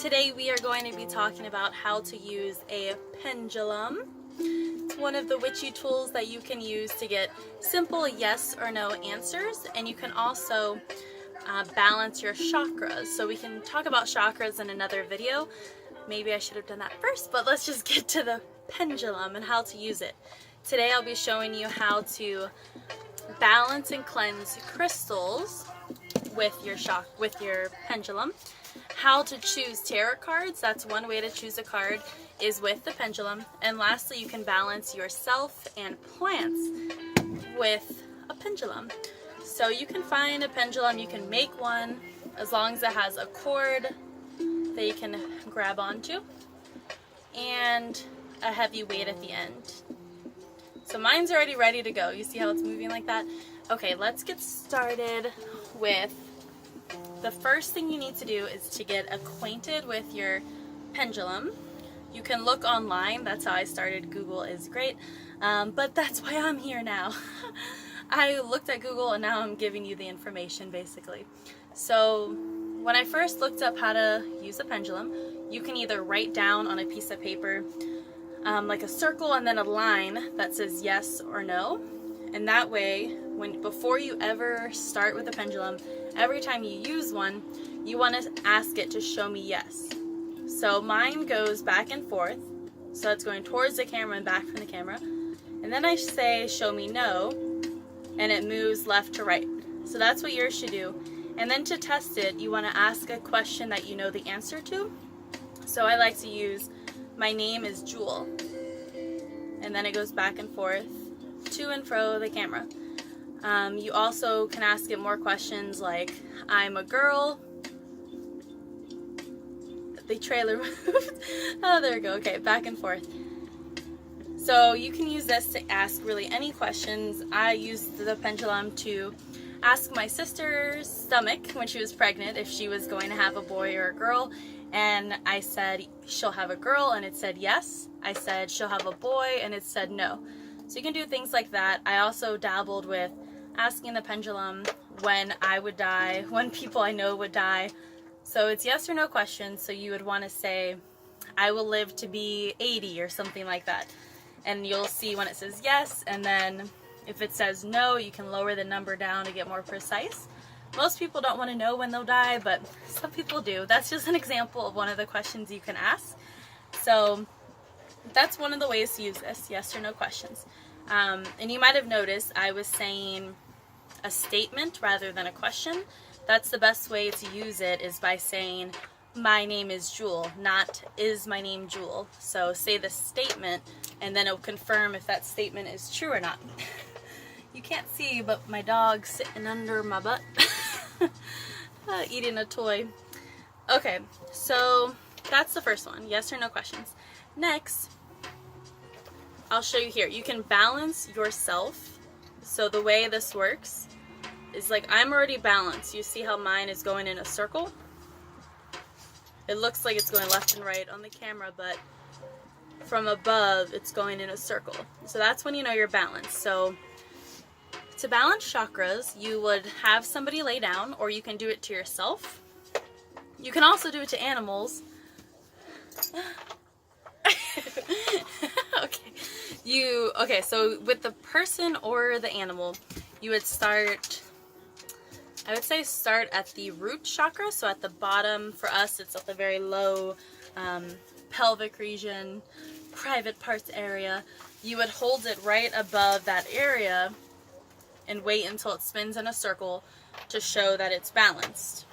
Today we are going to be talking about how to use a pendulum. It's one of the witchy tools that you can use to get simple yes or no answers, and you can also balance your chakras. So we can talk about chakras in another video. Maybe I should have done that first, but let's just get to the pendulum and how to use it. Today I'll be showing you how to balance and cleanse crystals with your pendulum. How to choose tarot cards, that's one way to choose a card, is with the pendulum. And lastly, you can balance yourself and plants with a pendulum. So you can find a pendulum, you can make one, as long as it has a cord that you can grab onto and a heavy weight at the end. So mine's already ready to go. You see how it's moving like that? Okay, let's get started with the first thing you need to do is to get acquainted with your pendulum. You can look online, that's how I started. Google is great, but that's why I'm here now. I looked at Google and now I'm giving you the information basically. So when I first looked up how to use a pendulum, you can either write down on a piece of paper like a circle and then a line that says yes or no, and that way before you ever start with a pendulum, every time you use one, you want to ask it to show me yes. So mine goes back and forth, so it's going towards the camera and back from the camera, and then I say show me no, and it moves left to right. So that's what yours should do. And then to test it, you want to ask a question that you know the answer to. So I like to use my name is Jewel, and then it goes back and forth to and fro the camera. You also can ask it more questions like, I'm a girl. The trailer moved. Oh, there we go. Okay, back and forth. So you can use this to ask really any questions. I used the pendulum to ask my sister's stomach when she was pregnant if she was going to have a boy or a girl. And I said, she'll have a girl, and it said yes. I said, she'll have a boy, and it said no. So you can do things like that. I also dabbled with asking the pendulum when I would die, when people I know would die. So it's yes or no questions. So you would want to say, I will live to be 80 or something like that. And you'll see when it says yes, and then if it says no, you can lower the number down to get more precise. Most people don't want to know when they'll die, but some people do. That's just an example of one of the questions you can ask. So that's one of the ways to use this, yes or no questions. And you might have noticed I was saying a statement rather than a question. That's the best way to use it, is by saying my name is Jewel, not is my name Jewel. So say the statement and then it'll confirm if that statement is true or not. You can't see, but my dog's sitting under my butt eating a toy. Okay, so that's the first one, yes or no questions. Next, I'll show you here. You can balance yourself. So the way this works is like I'm already balanced. You see how mine is going in a circle? It looks like it's going left and right on the camera, but from above it's going in a circle. So that's when you know you're balanced. So to balance chakras, you would have somebody lay down, or you can do it to yourself. You can also do it to animals. Okay, so with the person or the animal, you would start, I would say start at the root chakra, so at the bottom. For us, it's at the very low pelvic region, private parts area. You would hold it right above that area and wait until it spins in a circle to show that it's balanced.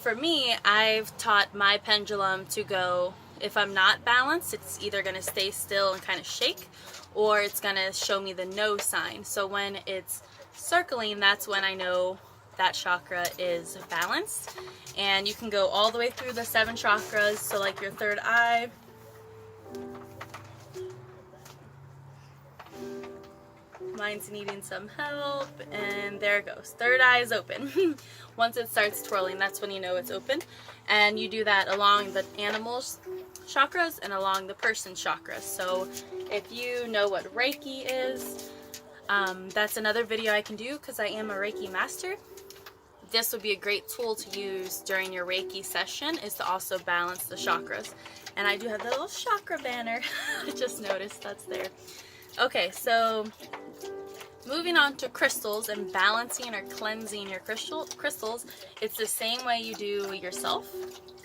For me, I've taught my pendulum to go, if I'm not balanced, it's either going to stay still and kind of shake, or it's going to show me the no sign. So when it's circling, that's when I know that chakra is balanced. And you can go all the way through the 7 chakras, so like your third eye. Mine's needing some help, and there it goes. Third eye is open. Once it starts twirling, that's when you know it's open. And you do that along the animals' chakras and along the person's chakras. So if you know what Reiki is, that's another video I can do because I am a Reiki master. this would be a great tool to use during your Reiki session, is to also balance the chakras. And I do have the little chakra banner. I just noticed that's there. Okay, so moving on to crystals and balancing or cleansing your crystals, it's the same way you do yourself.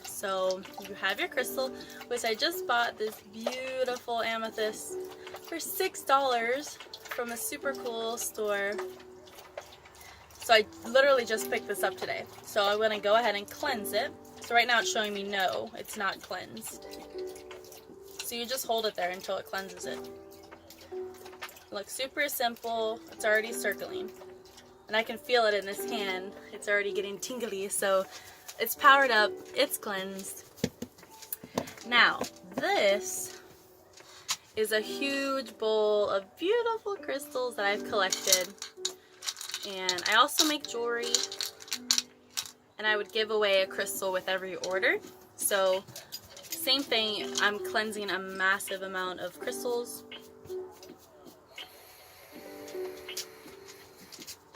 So you have your crystal, which I just bought this beautiful amethyst for $6 from a super cool store. So I literally just picked this up today. So I'm going to go ahead and cleanse it. So right now it's showing me no, it's not cleansed. So you just hold it there until it cleanses it. It looks super simple. It's already circling. And I can feel it in this hand. It's already getting tingly. So it's powered up. It's cleansed. Now, this is a huge bowl of beautiful crystals that I've collected. And I also make jewelry. And I would give away a crystal with every order. So, same thing. I'm cleansing a massive amount of crystals.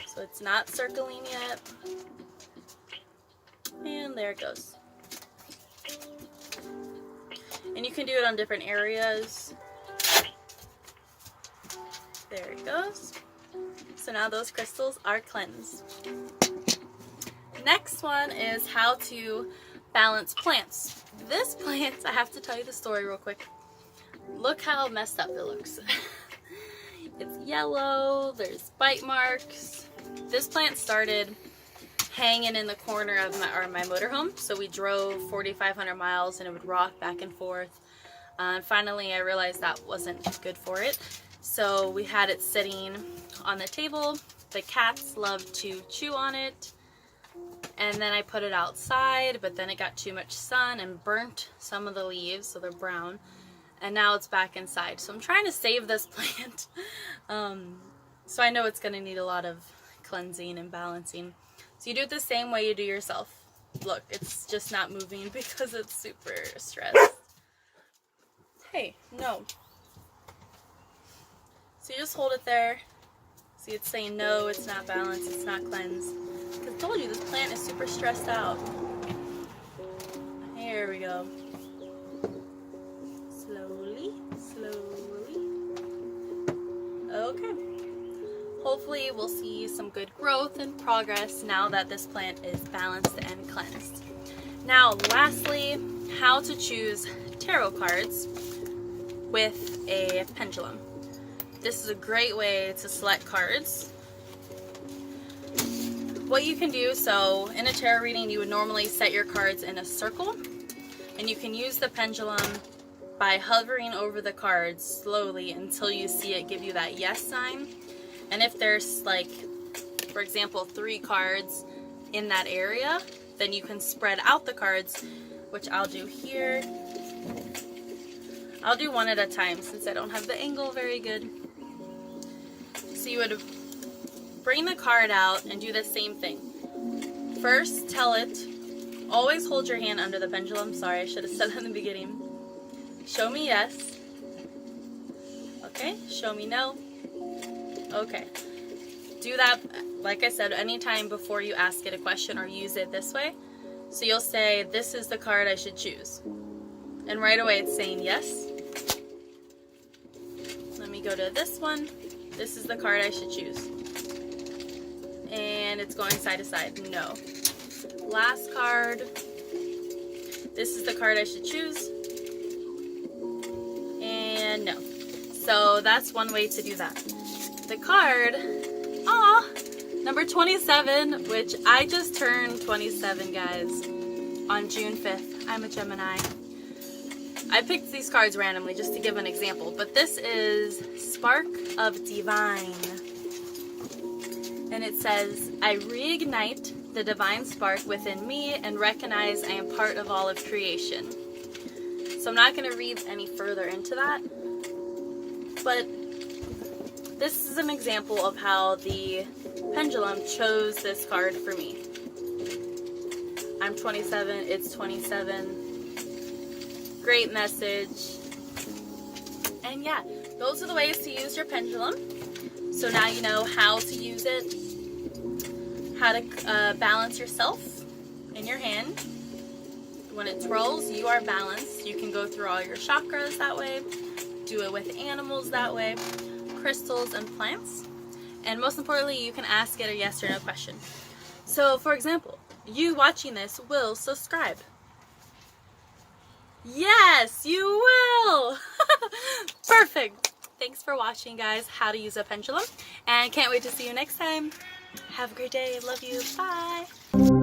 So it's not circling yet. And there it goes. And you can do it on different areas. There it goes. So now those crystals are cleansed. Next one is how to balance plants. This plant, I have to tell you the story real quick. Look how messed up it looks. It's yellow, there's bite marks. This plant started hanging in the corner of my motorhome. So we drove 4,500 miles and it would rock back and forth. And finally I realized that wasn't good for it. So we had it sitting on the table. The cats love to chew on it. And then I put it outside, but then it got too much sun and burnt some of the leaves, so they're brown. And now it's back inside. So I'm trying to save this plant. So I know it's going to need a lot of cleansing and balancing. So you do it the same way you do yourself. Look, it's just not moving because it's super stressed. Hey, no. So you just hold it there. See, it's saying no, it's not balanced, it's not cleansed. Because I told you, this plant is super stressed out. Here we go. Slowly, slowly. Okay. Hopefully we'll see some good growth and progress now that this plant is balanced and cleansed. Now, lastly, how to choose tarot cards with a pendulum. This is a great way to select cards. What you can do, so in a tarot reading you would normally set your cards in a circle, and you can use the pendulum by hovering over the cards slowly until you see it give you that yes sign. And if there's, like, for example, 3 cards in that area, then you can spread out the cards, which I'll do here. I'll do one at a time since I don't have the angle very good. So you would bring the card out and do the same thing. First, tell it, always hold your hand under the pendulum. Sorry, I should have said that in the beginning. Show me yes. Okay, show me no. Okay. Do that, like I said, anytime before you ask it a question or use it this way. So you'll say, this is the card I should choose. And right away it's saying yes. Let me go to this one. This is the card I should choose. And it's going side to side. No. Last card. This is the card I should choose. And no. So that's one way to do that. The card, number 27, which I just turned 27, guys, on June 5th. I'm a Gemini. I picked these cards randomly just to give an example, but this is Spark of Divine. And it says, I reignite the divine spark within me and recognize I am part of all of creation. So I'm not going to read any further into that, but this is an example of how the pendulum chose this card for me. I'm 27, it's 27. Great message. And yeah, those are the ways to use your pendulum. So now you know how to use it. how to balance yourself in your hand. When it twirls, you are balanced. You can go through all your chakras that way, do it with animals that way, crystals and plants, and most importantly, you can ask it a yes or no question. So for example, you watching this will subscribe. Yes, you will! Perfect! Thanks for watching, guys, how to use a pendulum, and can't wait to see you next time. Have a great day. Love you. Bye!